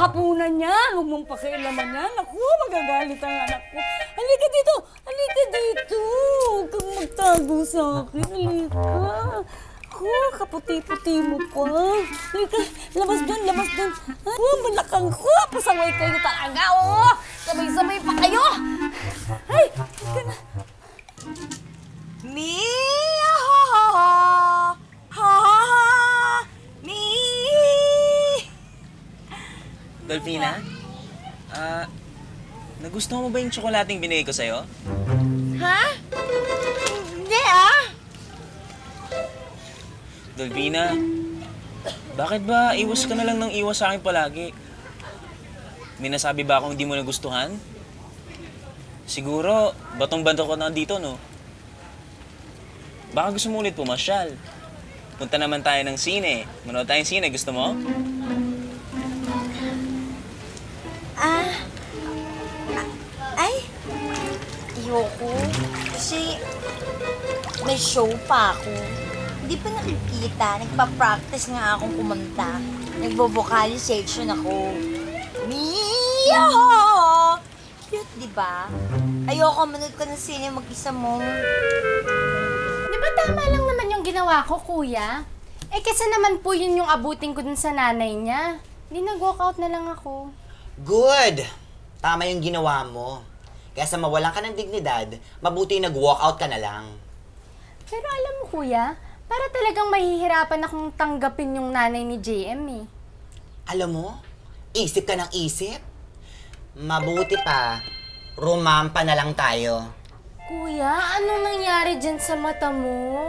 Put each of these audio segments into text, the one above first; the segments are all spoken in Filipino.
hapunan yan. Huwag mong pakialaman yan. Naku, magagalit ang anak ko. Halika dito! Halika dito! Huwag kang magtago sa akin. Halika. Ako, kaputi-puti mo pa. Halika, labas dun, labas dun. Ay, malakang ko. Pasaway kayo talaga, oh! Sabay-sabay pa kayo! Ay, halika na. Mia, ha, ha, ha, ha, ha, mi. Dolphina? Nagustuhan mo ba yung tsokolating binigay ko sa'yo? Ha? Hindi ah. Dolphina, bakit ba iwas ka na lang ng iwas sa akin palagi? May nasabi ba akong hindi mo nagustuhan? Siguro, batong-bato ko na dito, no? Baka gusto mo ulit pumasyal. Punta naman tayo ng sine. Manood tayong sine. Gusto mo? Ay, ayoko. Kasi may show pa ako. Hindi pa nakikita. Nagpa-practice nga akong kumanta. Nagvo-vocalization ako. Mia! Cute, di ba? Ayoko manood ko ng sine mag-isa mo. Di ba tama lang naman yung ginawa ko, kuya? Eh, kasi naman po yun yung abutin ko dun sa nanay niya. Hindi nag-walkout na lang ako. Good! Tama yung ginawa mo. Kaya sa mawalan ka ng dignidad, mabuti nag-walkout ka na lang. Pero alam mo, kuya, para talagang mahihirapan akong tanggapin yung nanay ni JM eh. Alam mo, isip ka ng isip. Mabuti pa, rumampa na lang tayo. Kuya, anong nangyari dyan sa mata mo?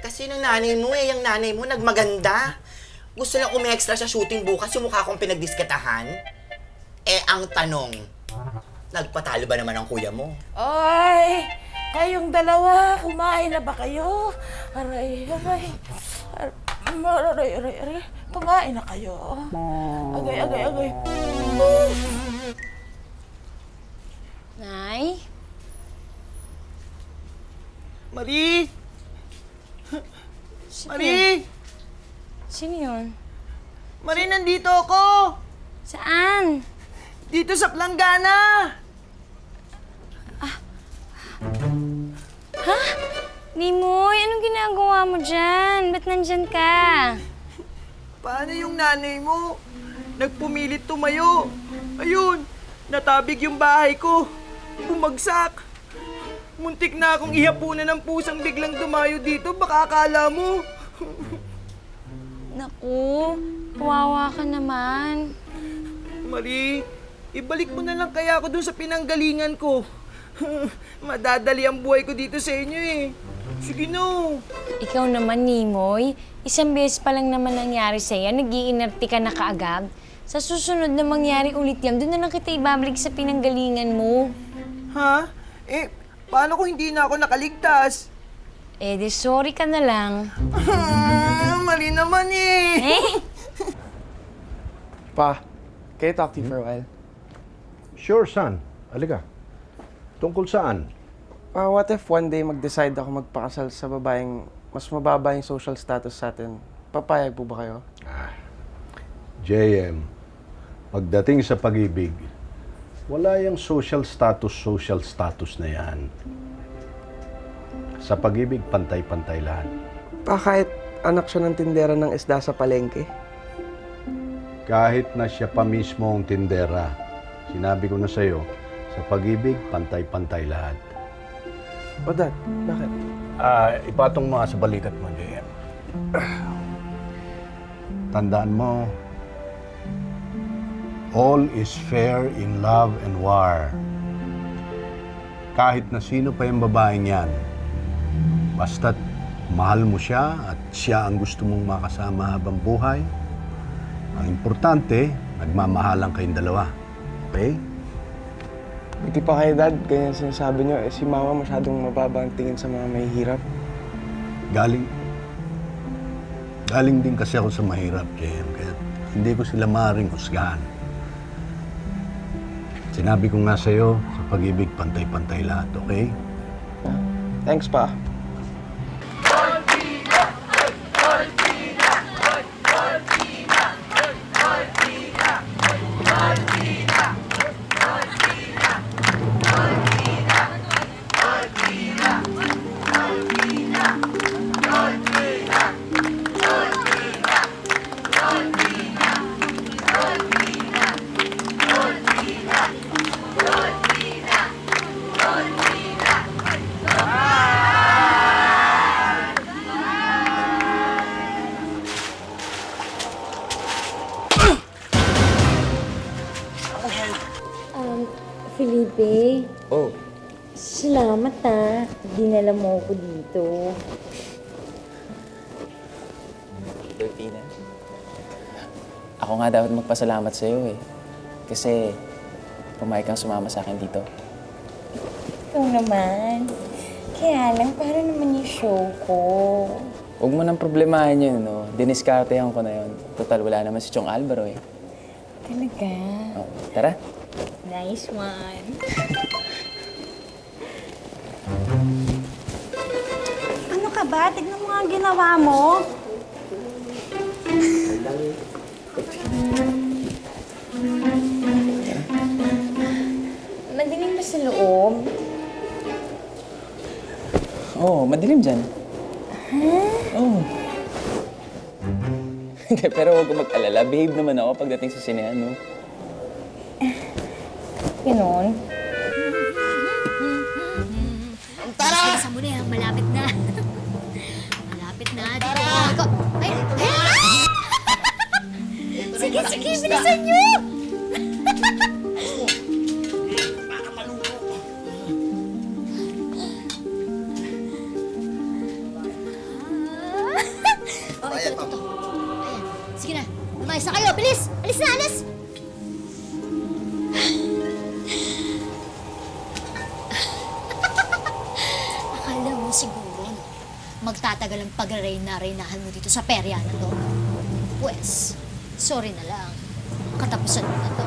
Kasi ng nanay mo yung nanay mo nagmaganda. Gusto lang umextra sa shooting bukas yung mukha kong pinagdiskatahan. Eh, ang tanong, nagpatalo ba naman ang kuya mo? Ay, kayong dalawa, kumain na ba kayo? Aray, aray. Aray, aray, aray. Kumain na kayo. Agay, agay, agay. Nay? Marie! Marie! Sino yun? Marie, nandito ako! Saan? Dito sa Planggana! Nimoy, anong ginagawa mo dyan? Ba't nandyan ka? Paano yung nanay mo? Nagpumilit tumayo. Ayun, natabig yung bahay ko. Bumagsak. Muntik na akong ihapunan ng pusang biglang dumayo dito. Baka akala mo. Naku, kawawa ka naman. Marie, ibalik mo na lang kaya ako dun sa pinanggalingan ko. Madadali ang buhay ko dito sa inyo eh. Sige no. Ikaw naman, Nimoy. Isang beses pa lang naman nangyari sa'yo, nag-iinerti ka na kaagad. Sa susunod na mangyari ulit yan, doon na lang kita ibabalik sa pinanggalingan mo. Ha? Eh, paano kung hindi na ako nakaligtas? Eh, di sorry ka na lang. Mali naman eh. Pa, can I talk to you for a while? Sure, son. Halika. Tungkol saan? What if one day mag-decide ako magpakasal sa babaeng mas mababa yung social status sa atin? Papayag po ba kayo? JM, pagdating sa pag-ibig, wala yung social status na yan. Sa pag-ibig, pantay-pantay lahat. Pa, kahit anak siya ng tindera ng isda sa palengke? Kahit na siya pa mismo ang tindera, sinabi ko na sa'yo, sa pag-ibig, pantay-pantay lahat. O Dad, bakit? Ipatong mo nga sa balikat mo, JM. Tandaan mo, all is fair in love and war. Kahit na sino pa yung babaeng yan, basta't mahal mo siya at siya ang gusto mong makasama habang buhay, ang importante, nagmamahalan kayong dalawa. Okay? Hindi pa kayo, Dad, ganyan sinasabi niyo, si Mama masyadong mababa ang tingin sa mga mahihirap. Galing din kasi ako sa mahirap, JM, kaya hindi ko sila maaaring husgahan. Sinabi ko nga sa'yo, sa pag-ibig, pantay-pantay lahat, okay? Thanks, Pa. dinala mo ko dito. Delfina, ako nga dapat magpasalamat sa'yo eh. Kasi pumayag kang sumama sa akin dito. Ikaw naman. Kaya lang, para naman yung show ko. Huwag mo nang problemahin yun, no? Diniskartehan ko na yun. Total, wala naman si Chong Alvaro eh. Talaga? Oh, tara. Nice one. Ano ka ba? Tignan mo nga ang ginawa mo. Madilim ba sa loob? Oo, madilim dyan. Oo. Hindi, pero huwag ka mag-alala. Behave naman ako pagdating sa sinehan, no? Ganon. Bilisan mo na yan, malapit na. Malapit na, dito ako. Ay, ay! Sige, sige, bilisan nyo! Oh, ito. Ayan, sige na. Lumayas na kayo, bilis! Alis na, alis! Akala mo siguro, no? Magtatagal ang pag-reyna-reynahan mo dito sa perya na to. Pwes, sorry na lang. Katapusan mo na to.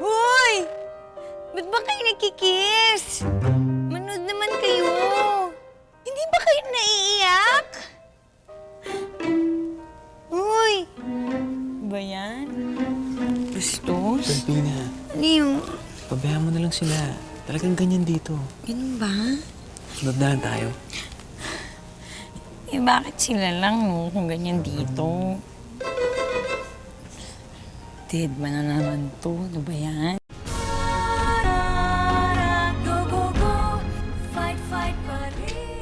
Hoy! Ba't ba kayo nagkikiss? Manood naman kayo. Hindi ba kayo naiiyak? Hoy! Ba yan? Bastos? Delfina, Ano yung... pabayaan mo na lang sila. Talagang ganyan dito. Ganun ba? Sunod na lang tayo. Eh, bakit sila lang no, kung ganyan dito? Dead ba na naman to? Ano ba yan?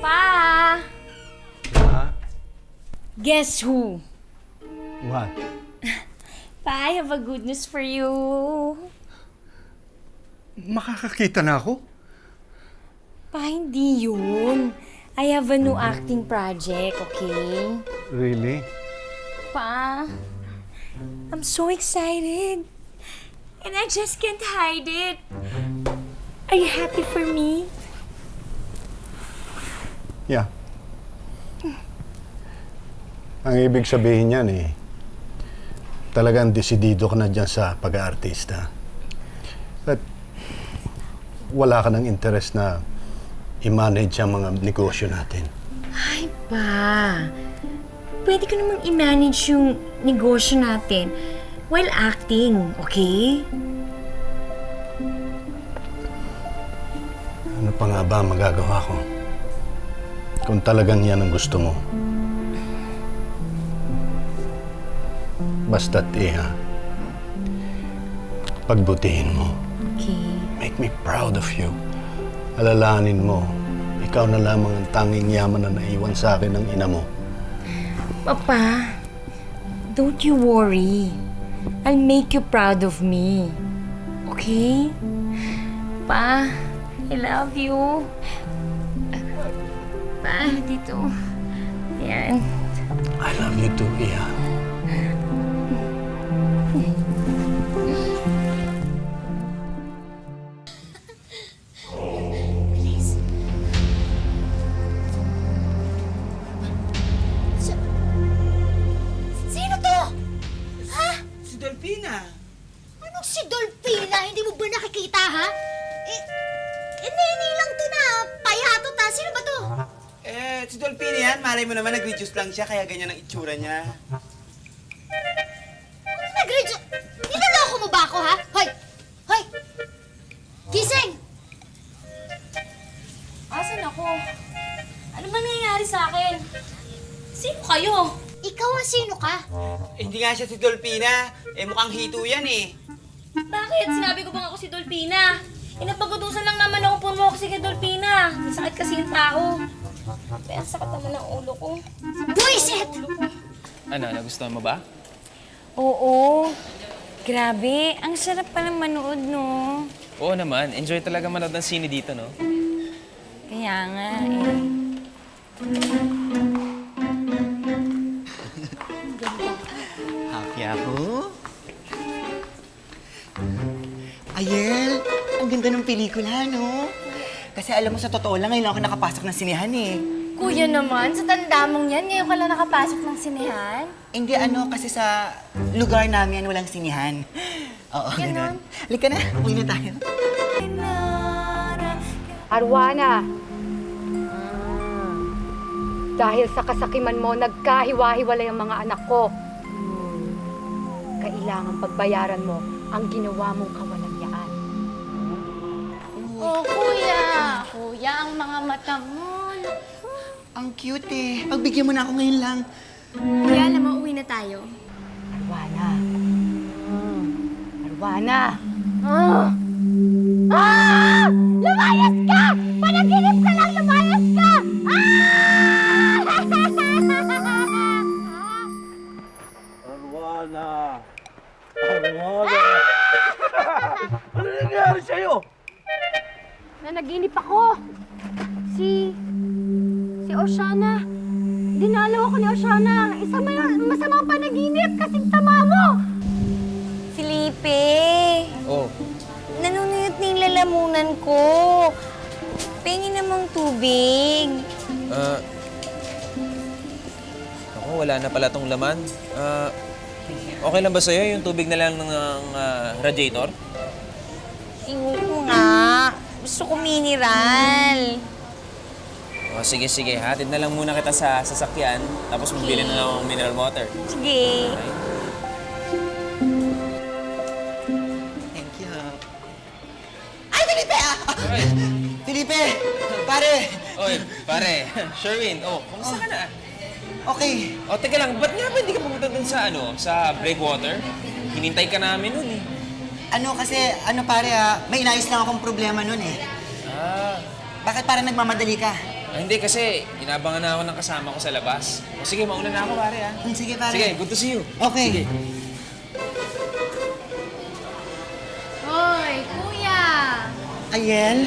Pa! Guess who? What? Pa, I have a good news for you. Makakakita na ako? Pa, hindi yun. I have a new acting project, okay? Really? Pa, I'm so excited. And I just can't hide it. Are you happy for me? Yeah. Ang ibig sabihin niyan eh, talagang desidido ka na dyan sa pag-aartista. At wala ka ng interest na i-manage ang mga negosyo natin. Ay, pa. Pwede ko namang i-manage yung negosyo natin while acting, okay? Ano pa nga ba ang magagawa ko? Kung talagang yan ang gusto mo. Basta't Iha, pagbutihin mo. Okay. Make me proud of you. Alalahanin mo, ikaw na lamang ang tanging yaman na naiwan sa akin ng ina mo. Papa, don't you worry. I'll make you proud of me. Okay? Pa, I love you. Pa, dito. Yan. I love you too, Iha. Sino to? Si Delfina. Anong si Dolpina? Hindi mo ba nakikita, ha? Neni lang to na. Payatot, ha? Sino ba to? Si Dolpina yan. Malay mo naman, nag-reduce lang siya, kaya ganyan ang itsura niya. Nag-rejo... Niloloko mo ba ako, ha? Hoy! Hoy! Gising! Asan ako? Ano ba nangyayari sa akin? Sino kayo? Ikaw ang sino ka? Hindi nga siya si Dolpina. Mukhang hito yan eh. Bakit? Sinabi ko bang ako si Dolpina? Inapagutusan lang naman ako po mo kasi kay Dolpina. May sakit kasi yung tao. Kaya sakit naman ang ulo ko. Buisit! Ano, nagustuhan mo ba? Oo. Grabe, ang sarap palang manood, no? Oo naman, enjoy talaga manood ng sine dito, no? Kaya nga eh. Happy ako. Ayel, ang ganda ng pelikula, no? Kasi alam mo, sa totoo lang, ngayon lang ako nakapasok ng sinehan eh. Kuya naman, sa tanda mong yan, ngayon ka lang nakapasok ng sinehan. Hindi kasi sa lugar namin walang sinihan. Oo, ganun. Halika na, uwi na tayo. Arwana, dahil sa kasakiman mo, nagkahiwa-hiwalay ang mga anak ko. Kailangan pagbayaran mo ang ginawa mong kawalangyaan. Oh, kuya. Kuya, ang mga mata mo. Ang cute eh. Pagbigyan mo na ako ngayon lang. Kuya, alam mo, uwi na tayo. Arwana. Arwana. Lumayas ka! Panaginip ka lang! Lumayas ka! Arwana! Arwana! Ano nangyari sa'yo? Nanaginip ako. Si Oshana. Dinalaw ako ni Oshana. Isang masamang panaginip kasing tama mo. Felipe! Oh, Nanunuyot na yung lalamunan ko. Pengi namang tubig. ako, wala na pala tong laman. Okay lang ba sa'yo yung tubig na lang ng radiator? Ayoko nga. Gusto ko mineral. O, sige, hatid na lang muna kita sa sasakyan, tapos magbili na lang ng mineral water. Sige. Thank you. Ay, Felipe! Felipe! Pare! Oy, pare, Sherwin, kumusta ka na? Okay. Teka lang, ba't nga ba hindi ka pumunta dun sa breakwater? Hinintay ka namin nun eh. Pare, may inayos lang akong problema nun eh. Bakit parang nagmamadali ka? Hindi kasi inabangan na ako ng kasama ko sa labas. O sige, mauna na ako pare ha. Sige, pare. Sige, good to see you. Okay. Sige. Hoy, kuya! Ayel,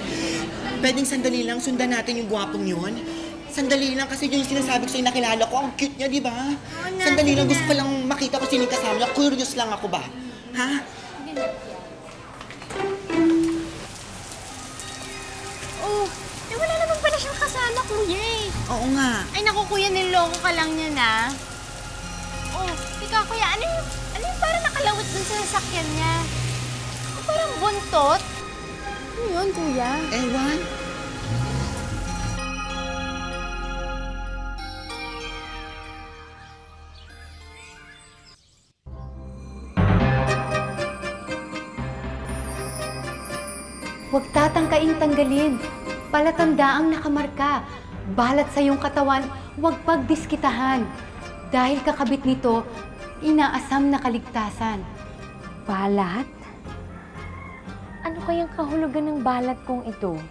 pwedeng sandali lang sundan natin yung gwapong yun? Sandali lang kasi yung sinasabi ko sa'yo nakilala ko. Ang cute niya, di ba? Sandali lang, gusto ko lang makita ko sino yung kasama niya. Curious lang ako ba? Ha? Oh, wala naman pala siyang kasama, kuya eh. Oo nga. Ay, naku, kuya, niloko ka lang niya na. Oh, tika, kuya, ano yung parang nakalawit dun sa sasakyan niya? Parang buntot? Ano yun, kuya? Ewan. Huwag tatangkaing tanggalin. Palatandaang nakamarka. Balat sa iyong katawan, huwag pagdiskitahan. Dahil kakabit nito, inaasam na kaligtasan. Balat? Ano kayang kahulugan ng balat kong ito?